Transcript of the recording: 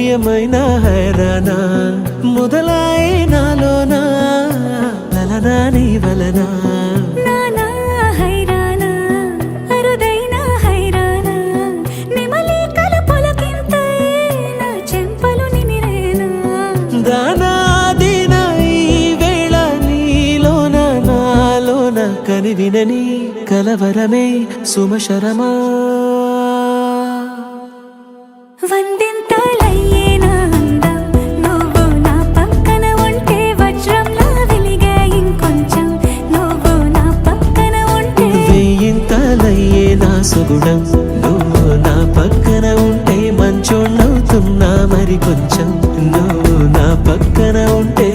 ఏమైనా హైరానా మొదలాయే నాలోనా లలనా నీ వలనా కనివినని కలవరమే సుమశరమా వందింతలయ్యేనా అందం నువ్వు నా పక్కన ఉంటే వజ్రంలా వెలిగే ఇంకొంచెం నువ్వు నా పక్కన ఉంటే వెయ్యింతలయ్యేనా సుగుణం నువ్వు నా పక్కన ఉంటే మంచోణ్ణవుతున్నా మరి కొంచెం నువ్వు నా పక్కన ఉంటే